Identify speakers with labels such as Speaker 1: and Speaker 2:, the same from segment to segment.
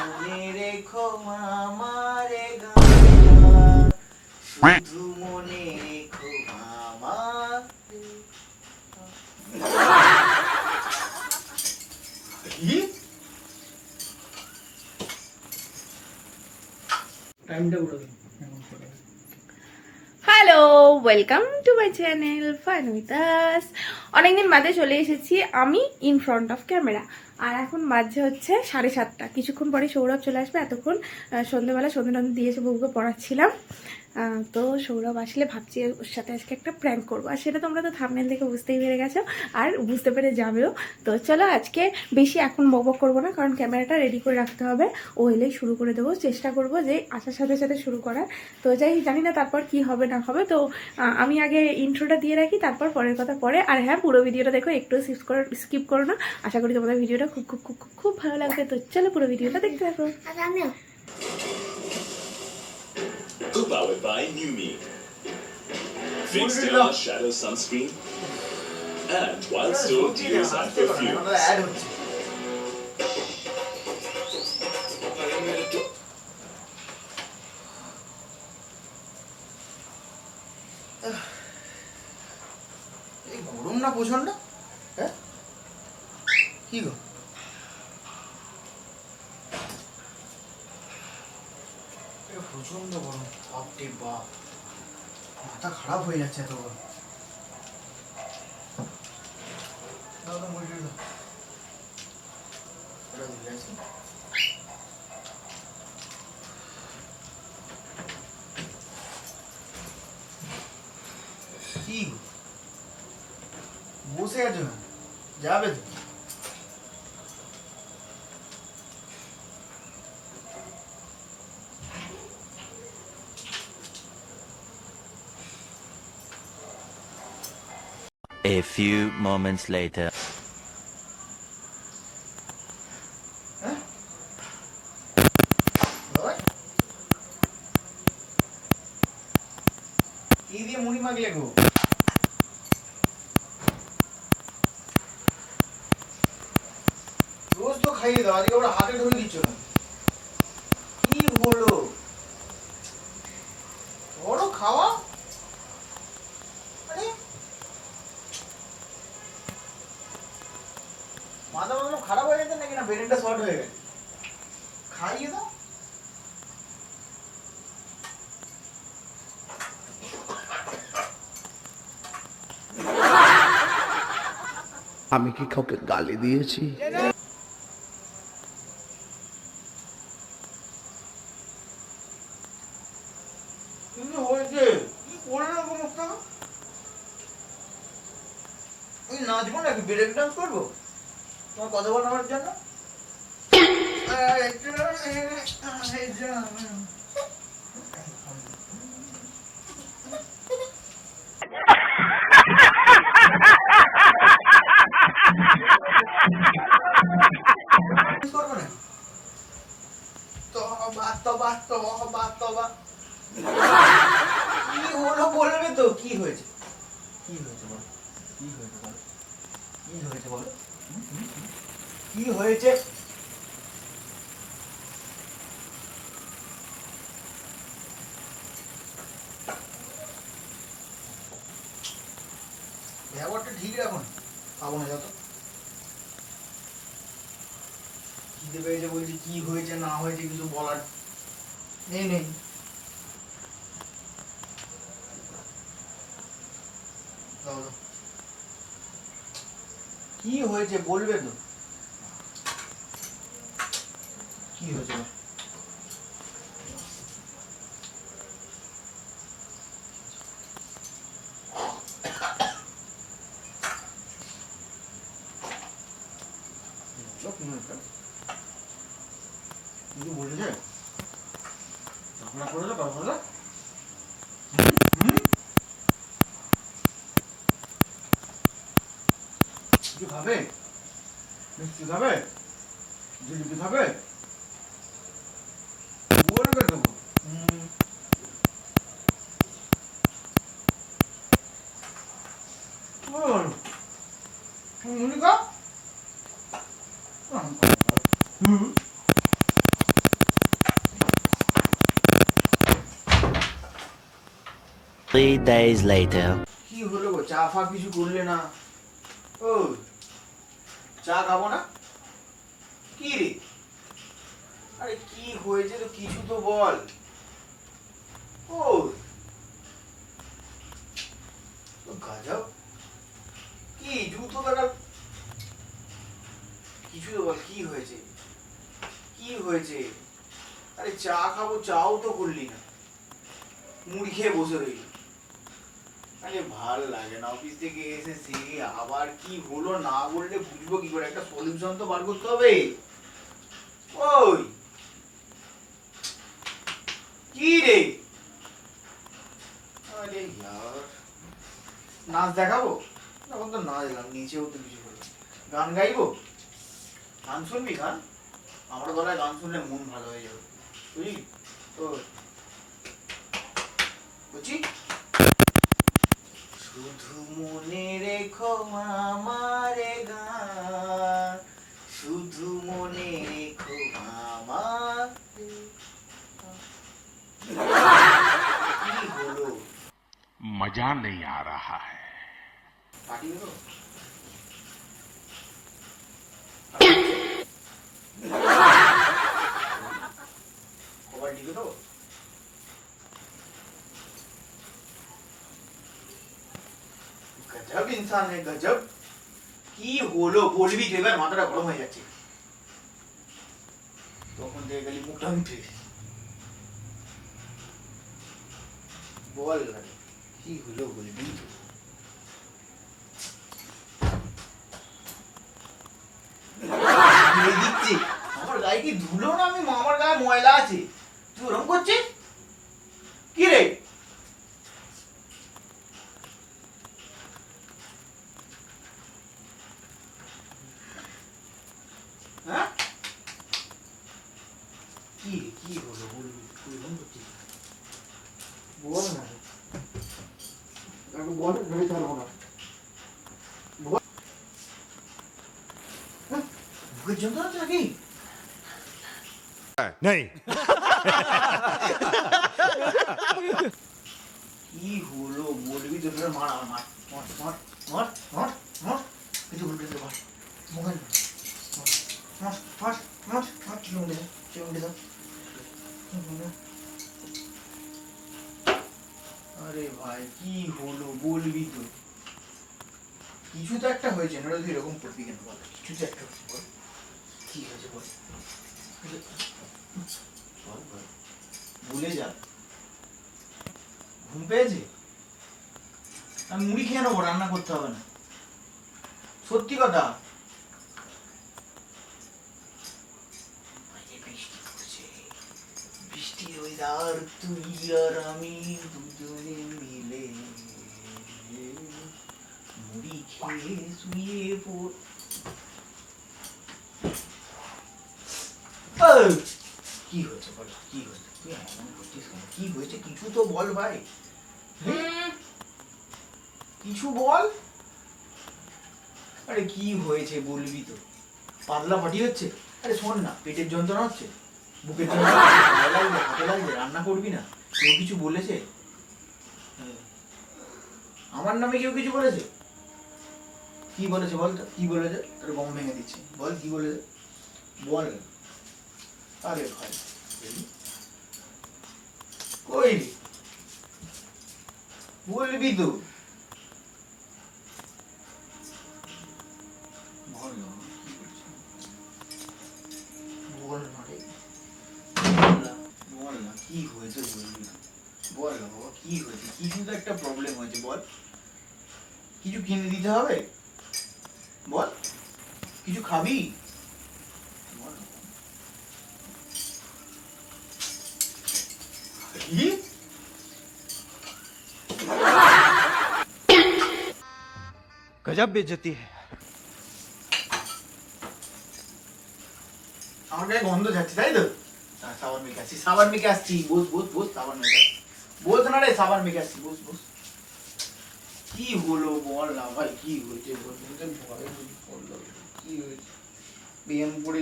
Speaker 1: মনে রেখো মামারে গানটা, শুধু মনে রেখো মামা। কি টাইমটা উড়ে গেল।
Speaker 2: Hello, welcome to my channel fun with us. অনেকদিন বাদে চলে এসেছি আমি ইন ফ্রন্ট অফ ক্যামেরা। আর এখন বাজছে হচ্ছে 7:30। কিছুক্ষণ পরে সৌরভ চলে আসবে। এতক্ষণ সন্ধ্যেবেলা সন্ধ্যে দিয়েছে, বউকে পড়াচ্ছিলাম। তো সৌরভ আসলে ভাবছি ওর সাথে আজকে একটা প্র্যাঙ্ক করবো, আর সেটা তোমরা তো থাম্বনেল দেখে বুঝতেই পেরে গেছো আর বুঝতে পেরে যাবেও। তো চলো আজকে বেশি এখন বকবক করবো না, কারণ ক্যামেরাটা রেডি করে রাখতে হবে। ও এলেই শুরু করে দেবো, চেষ্টা করবো যে আসার সাথে সাথে শুরু করার। তো যাই জানি না তারপর কি হবে না হবে। তো আমি আগে ইন্ট্রোটা দিয়ে রাখি, তারপর পরের কথা পরে। আর হ্যাঁ, পুরো ভিডিওটা দেখো, একটু স্কিপ করো না। আশা করি তোমাদের ভিডিওটা খুব খুব খুব খুব ভালো লাগবে। তো চলো পুরো ভিডিওটা দেখতে থাকো।
Speaker 3: Powered by New Me. Fixed air shadow sunscreen and Wild Stone deodorants and perfumes.
Speaker 1: Add হচ্ছে। এই গরম না প্রচন্ড? হ্যাঁ কি গো, প্রচন্ড গরম। বাপরে বাপ, মাথা খারাপ হয়ে যাচ্ছে এত গরম। দাও তো মুড়ি দাও। এটা দিয়ে আসি। কি গো, বসে আছো না? যাবে তো?
Speaker 4: A few moments later.
Speaker 1: হ্যাঁ বাবা, কি দিয়ে মুড়ি মাখলে গো? রোজ তো খাইয়ে দাও, আজকে আবার হাতে ধরে দিচ্ছ না। কি হলো, বড় খাওয়া। আরে মাথা মাথা খারাপ হয়ে গেছে নাকি, না ব্রেনটা শর্ট হয়ে গেছে? খাইয়ে দাও।
Speaker 5: আমি কি কাউকে গালি দিয়েছি?
Speaker 1: কিন্তু হয়েছে কি করলে না সমস্ত? আমি নাচবো নাকি, ব্রেক ডান্স করবো তোমার কথা বলার জন্য? করবো না? তবা তবা তবা তবা। কি হলো বলবে তো? কি হয়েছে? কি হয়েছে বলো? কি হয়েছে বলো? কি হয়েছে বলো? কি হয়েছে? ব্যবহারটা ঠিক রাখুন, খাবো না যত। খিদে পেয়েছে বলছি, কি হয়েছে না হয়েছে কিছু বলার নেই নেই। দাও দাও। কি হয়েছে বলবে তো? কি হয়েছে বলো? কিছু বলেছে? ঝগড়া করেছো কারোর সাথে? কিছু খাবে? মিষ্টি খাবে? জিলিপি খাবে? বলবে তো। মুড়ি খাও।
Speaker 4: 3 days later.
Speaker 1: কি হলো গো, চা ফা কিছু করলে না? ও চা খাবো না? কি রে, আরে কি হয়েছে তো কিছু তো বল। ও গাজব, কি জুতো বেটা, কিছু তো বল, কি হয়েছে, কি হয়েছে? আরে চা খাবো, চাও তো করলি না, মুড়ি খেয়ে বসে রইলি। আরে ভাল লাগে না, অফিস থেকে এসেছি আবার কি হলো না বললে বুঝবো কি করে, একটা সলিউশন তো বার করতে হবে। ওই কি রে, আরে यार, নাচ দেখাবো? এখন তো নাচ গান নিচেও তো কিছু করবো, গান গাইবো, গান শুনবি? গান, আমার গলায় গান শুনলে মন ভালো হয়ে যাবে, বুঝলি তো? বুঝছি, শুধু মনে রেখো আমার গান, শুধু মনে রেখো আমার। কি হলো,
Speaker 6: मजा नहीं आ रहा है।
Speaker 1: পার্টি হলো? খবর দিবি তো? গজব ইনসান है, গজব। কি হলো বলবি তো, এবার মাথাটা গরম হয়ে যাচ্ছে, তখন দেখে গেলি মুখটা উঠে। বল কি হলো বলবি তো। দিচ্ছি আমার গায়ে কি ধুলো না, আমি আমার গায়ে ময়লা আছে, তুই ওরকম করছিস কি রে? হ্যাঁ কি রে, কি হলো বলবি, তুই ওরকম করছিস? বল না, বল, ধরে ছাড়বো না। বুকের যন্ত্রণা হচ্ছে নাকি? কি হলো বলবি তো, মার আমার, মার মার মার মার মার মার, কিছু বলবি তো, মার মোবাইল মার মার মার মার, চিমটে দাও, চিমটে দাও। আরে ভাই কি হলো বলবি তো, কিছু তো একটা হয়েছে, না তুই এরকম করবি কেন বল, কিছু তো একটা হয়েছে, বল কি হয়েছে বল, বল বল, ভুলে যা, ঘুম পেয়েছে, আমি মুড়ি খেয়ে নেবো, রান্না করতে হবে না, সত্যি কথা। বৃষ্টি পড়ছে, বৃষ্টি ওয়েদার, তুই আর আমি দুজনে মিলে মুড়ি খেয়ে শুয়ে পড়। কি হয়েছে বল, কি হয়েছে, তুই এমন করছিস কেন? কি হয়েছে কিছু তো বল ভাই, কিছু বল। আরে কি হয়েছে বলবি তো, পাতলা ফাটি হচ্ছে? আরে শোন না, পেটের যন্ত্রণা হচ্ছে, বুকের যন্ত্রণা হচ্ছে, গায়ে লাগবে, হাতে লাগবে, রান্না করবি না? কেউ কিছু বলেছে? আমার নামে কেউ কিছু বলেছে? কি বলেছে বল তো, কি বলেছে? তোর গম ভেঙে দিচ্ছি, বল কি বলেছে বল। আরে ভাই কই বলবি তো, বল না, বল না রে, বল না কি হয়েছে বলবি না, বল না বাবা কি হয়েছে, কিছু তো একটা প্রবলেম হয়েছে, বল কিছু কিনে দিতে হবে, বল কিছু খাবি, বল না। কি
Speaker 5: गजब बेइज्जती है।
Speaker 1: আমার গায়ে গন্ধ যাচ্ছে তাই তো, সাবান মেখে আসছি, সাবান মেখে আসছি, বস বস বস, সাবান মেখে আসছি, বস না রে, সাবান মেখে আসছি, বস বস। কি হলো বল না ভাই, কি হয়েছে বল, কি হয়েছে? ব্যায়াম করে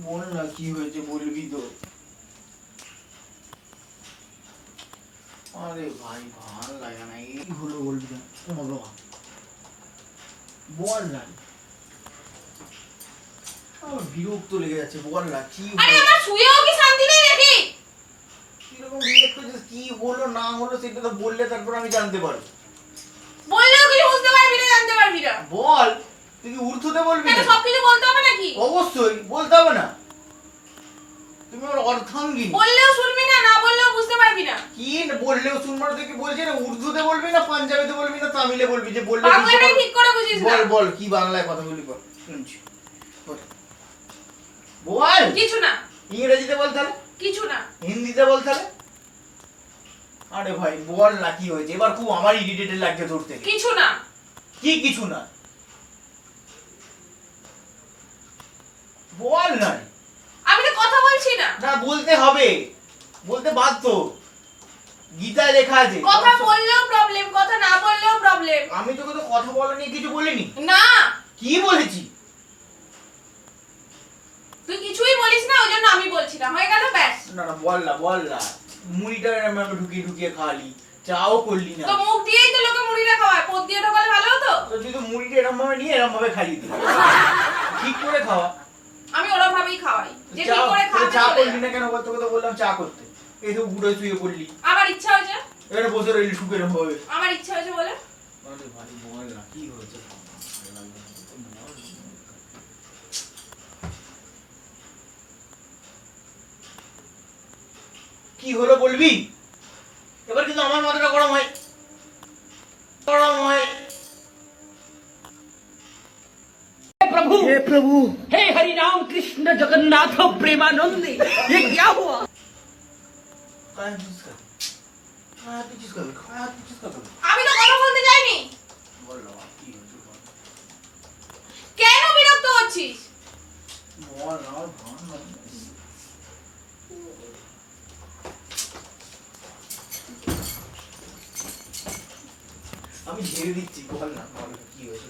Speaker 1: বল না কি হয়েছে, বলবি তো। আরে ভাই ভাল লাগে না, এই হলো বলবি না, বলো বল না। আমার বিরক্ত লেগে যাচ্ছে, বল না কি
Speaker 2: আরে আমার শুয়েও কি শান্তি নেই নাকি?
Speaker 1: কিরকম রিয়েক্ট করছিস, কি হলো না হলো সেটা তো বললে তারপর আমি জানতে পারবো।
Speaker 2: বললেও কিছু বুঝতে পারবি না, জানতে পারবি না।
Speaker 1: বল, তুই কি উর্দুতে বলবি
Speaker 2: কেন
Speaker 1: না?
Speaker 2: সবকিছু বলতে হবে নাকি?
Speaker 1: অবশ্যই বলতে হবে না, তুমি আমার অর্ধাঙ্গিনী।
Speaker 2: বললেও শুনবি না, না বললেও বুঝতে পারবি না।
Speaker 1: কি না বললেও শুনবো না, তুই কি বলছিস না উর্দুতে বলবি না পাঞ্জাবিতে বলবি না তামিলে বলবি, যে বললে
Speaker 2: বাংলাটাই ঠিক করে বুঝিস না।
Speaker 1: বল বল কি বাংলায় কথা বলি, বল শুনছি, বল। বল
Speaker 2: কিছু না,
Speaker 1: ইংরেজিতে বল তাহলে,
Speaker 2: কিছু না।
Speaker 1: হিন্দিতে বল তাহলে। আরে ভাই বল না কি হয়েছে, এবার খুব আমার ইরিটেটেড লাগছে তোর থেকে।
Speaker 2: কিছু না।
Speaker 1: কি কিছু না, বল না।
Speaker 2: আমি তো কথা বলছি না।
Speaker 1: না বলতে হবে, বলতে বাধ্য, গীতায় লেখা আছে।
Speaker 2: কথা বললেও প্রবলেম, কথা না বললেও প্রবলেম।
Speaker 1: আমি তোকে তো কথা বলা নিয়ে কিছু বলিনি।
Speaker 2: না,
Speaker 1: কি বলেছি?
Speaker 2: তুই কিছুই বলিস না, ওই জন্য আমি বলছি না, হয়ে গেল ব্যাস।
Speaker 1: না না বল না, বল না। মুড়িটা এরম ভাবে ঢুকিয়ে ঢুকিয়ে খাওয়ালি, চাও করলি না।
Speaker 2: তো মুখ দিয়েই তো লোকে মুড়িটা খাওয়ায়, পদ দিয়ে ঢোকালে ভালো হতো।
Speaker 1: তো তুই তো মুড়িটা এরম ভাবে নিয়ে এরম ভাবে খাইয়ে দিবি, ঠিক করে খাওয়া।
Speaker 2: আমি ওরকম ভাবেই খাওয়াই, যে
Speaker 1: চা
Speaker 2: ঠিক করে খাবে
Speaker 1: চা
Speaker 2: চলে
Speaker 1: করলি
Speaker 2: যায়।
Speaker 1: না কেন বল, তোকে তো বললাম চা করতে, এই তো বুড়ো শুয়ে পড়লি,
Speaker 2: আমার ইচ্ছা হয়েছে,
Speaker 1: এখানে বসে রইলি শুকে এরম ভাবে।
Speaker 2: আমার ইচ্ছা হয়েছে বলে।
Speaker 1: আরে ভাই বল না কি হয়েছে। কি হলো বলবি, এবার কিন্তু আমার মাথাটা গরম হয়, গরম হয়।
Speaker 7: हे प्रभु हे हरि राम कृष्ण जगन्नाथ प्रेमानंद ये क्या हुआ?
Speaker 1: खाया किसका, खाया तो किसका, खाया तो किसका कभी।
Speaker 2: আমি তো কথা বলতে যাইনি।
Speaker 1: বল না কি হয়েছে বল।
Speaker 2: কেন বিরক্ত হচ্ছিস?
Speaker 1: বল না ভান না। আমি ঝেড়ে দিচ্ছি, বল না, বল কি হয়েছে,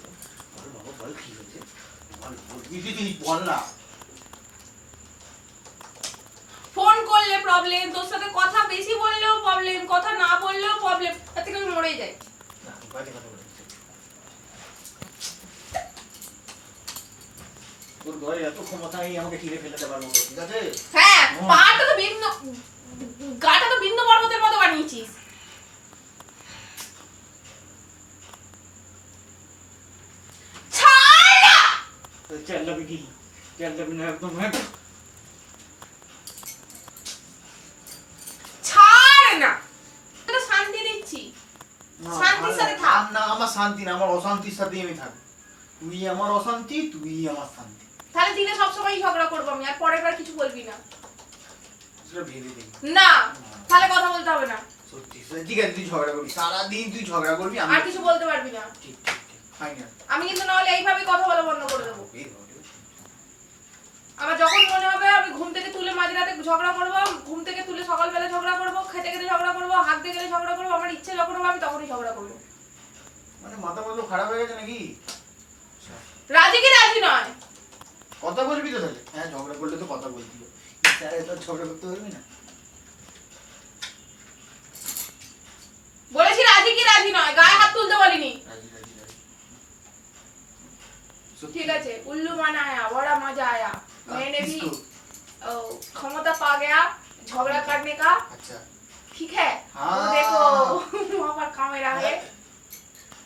Speaker 1: বল বাবা বল কি হয়েছে, বল বলবি তুই, বল না।
Speaker 2: ফোন করলে প্রবলেম, তোর সাথে কথা বেশি বললেও প্রবলেম, কথা না বললেও প্রবলেম, তার থেকে আমি মরেই যাই।
Speaker 1: না বাজে কথা বলছিস, তোর ঘরে এত ক্ষমতা নেই আমাকে ছিঁড়ে ফেলতে পারবো, ঠিক আছে?
Speaker 2: হ্যাঁ, পাটা তো ভিন্ন, গাটা তো ভিন্ন পর্বতের মতো বানিয়েছিস। ছাড় না।
Speaker 1: চল যাবি কি, চল যাবি না একদম,
Speaker 2: ছাড় না, তোকে শান্তি দিচ্ছি।
Speaker 1: না,
Speaker 2: শান্তির সাথে
Speaker 1: ভালো
Speaker 2: থাক।
Speaker 1: না, আমার শান্তি না, আমার অশান্তির সাথেই আমি থাকবো। তুই আমার অশান্তি, তুই আমার শান্তি,
Speaker 2: তাহলে দিনে সবসময় ঝগড়া করবো আমি, আর পরের বার কিছু বলবি না।
Speaker 1: সেটা ভেবে দেখি।
Speaker 2: না, তাহলে কথা বলতে হবে না,
Speaker 1: সত্যি সত্যি, ঠিক আছে তুই ঝগড়া করবি, সারাদিন তুই ঝগড়া করবি, আমি
Speaker 2: আর কিছু বলতে পারবি না।
Speaker 1: ঠিক ঠিক ঠিক, ফাইনাল।
Speaker 2: আমি কিন্তু নাহলে এইভাবে কথা বলা বন্ধ করে দেবো। আমার যখন মনে হবে আমি ঘুম থেকে তুলে মাঝরাতে ঝগড়া করবো, ঘুম থেকে তুলে সকালবেলা ঝগড়া করবো, খেতে খেতে ঝগড়া করবো, হাঁটতে গেলে ঝগড়া করবো, আমার ইচ্ছে যখন হবে আমি তখনই ঝগড়া করবো।
Speaker 1: মানে মাথা মাথা খারাপ হয়ে গেছে নাকি?
Speaker 2: রাজি কি রাজি নয়?
Speaker 1: কথা বলবি তো তাহলে? হ্যাঁ ঝগড়া করলে তো কথা বলবি, স্যার এত ঝগড়া করতে পারবি না।
Speaker 2: বলেছি রাজি কি রাজি নয়, গায়ে হাত তুলতে বলিনি।
Speaker 1: রাজি রাজি রাজি।
Speaker 2: ঠিক আছে, उल्लू बना आया, बड़ा मजा आया, मैंने भी
Speaker 1: किसको?
Speaker 2: क्षमता पा गया झगड़ा करने का।
Speaker 1: अच्छा
Speaker 2: ठीक है,
Speaker 1: हाँ।
Speaker 2: वो देखो वहाँ पर कैमरा है।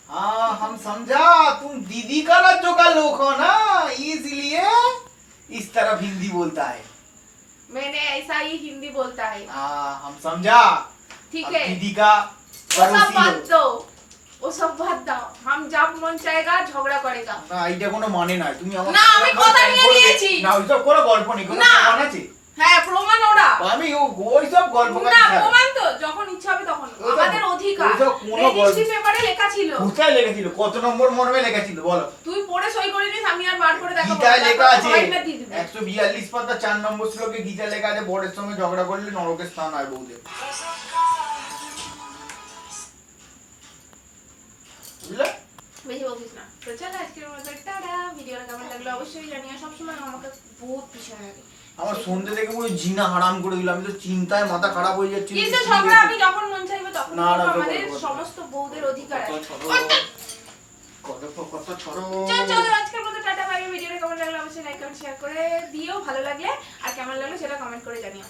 Speaker 1: हाँ हम समझा, तुम दीदी का राज्यों का लोग हो ना, इसलिए इस तरफ हिंदी बोलता है।
Speaker 2: मैंने ऐसा ही हिंदी बोलता है।
Speaker 1: हाँ हम समझा,
Speaker 2: ठीक
Speaker 1: अब
Speaker 2: है,
Speaker 1: दीदी का
Speaker 2: वो सब
Speaker 1: पड़ोसी
Speaker 2: बात
Speaker 1: हो।
Speaker 2: दो, वो सब बात दो, हम जब मन चाहेगा झगड़ा करेगा।
Speaker 1: না এইটা কোনো মানে নাই, তুমি আমার
Speaker 2: না, আমি কথা নিয়ে নিয়েছি।
Speaker 1: না ওইসব কোনো গল্প নেই, কোনো
Speaker 2: না।
Speaker 1: প্রমাণ আছে?
Speaker 2: হ্যাঁ, প্রমাণ ওরা।
Speaker 1: আমি ওইসব গল্প
Speaker 2: না, প্রমাণ তো যখন ইচ্ছা হবে তখন,
Speaker 1: ওইসব-
Speaker 2: আমাদের অধিকার।
Speaker 1: ওইসব কোনো গল্প-
Speaker 2: রেজিস্ট্রি পেপারে লেখা ছিল,
Speaker 1: কোথায় লেখেছিল, কত নম্বর মর্মে লেখেছিল বলো?
Speaker 2: তুই পড়ে সই করে নিস, আমি আর বার করে দেখাবো।
Speaker 1: গীতায় লেখা আছে
Speaker 2: সবাই না দিয়ে দিবে।
Speaker 1: 142 পাতা 4 নম্বর শ্লোকে গীতায় লেখা আছে, বরের সঙ্গে ঝগড়া করলে নরকের স্থান হয় বউদের। বুঝলে?
Speaker 2: বেশি বকিস না। তো চল আজকের মতো টাটা। ভিডিওটা কেমন লাগলো অবশ্যই জানিও। সবসময় আমাকে বহুত পিছনে লাগে।
Speaker 1: আমার সন্ধ্যে থেকে পুরো জিনা হারাম করে দিল, আমি তো চিন্তায় মাথা খারাপ হয়ে যাচ্ছে।
Speaker 2: কিন্তু ঝগড়া আমি যখন মন চাইবো তখন
Speaker 1: না, না,
Speaker 2: আমাদের
Speaker 1: করবো।
Speaker 2: সমস্ত বউদের অধিকার আছে।
Speaker 1: কথা ছড়ো।
Speaker 2: চলো আজকের মতো টাটা বাই। ভিডিওটা কেমন লাগলো অবশ্যই লাইক কমেন্ট শেয়ার করে দিও ভালো লাগলে, আর কেমন লাগলো সেটা কমেন্ট করে জানিও।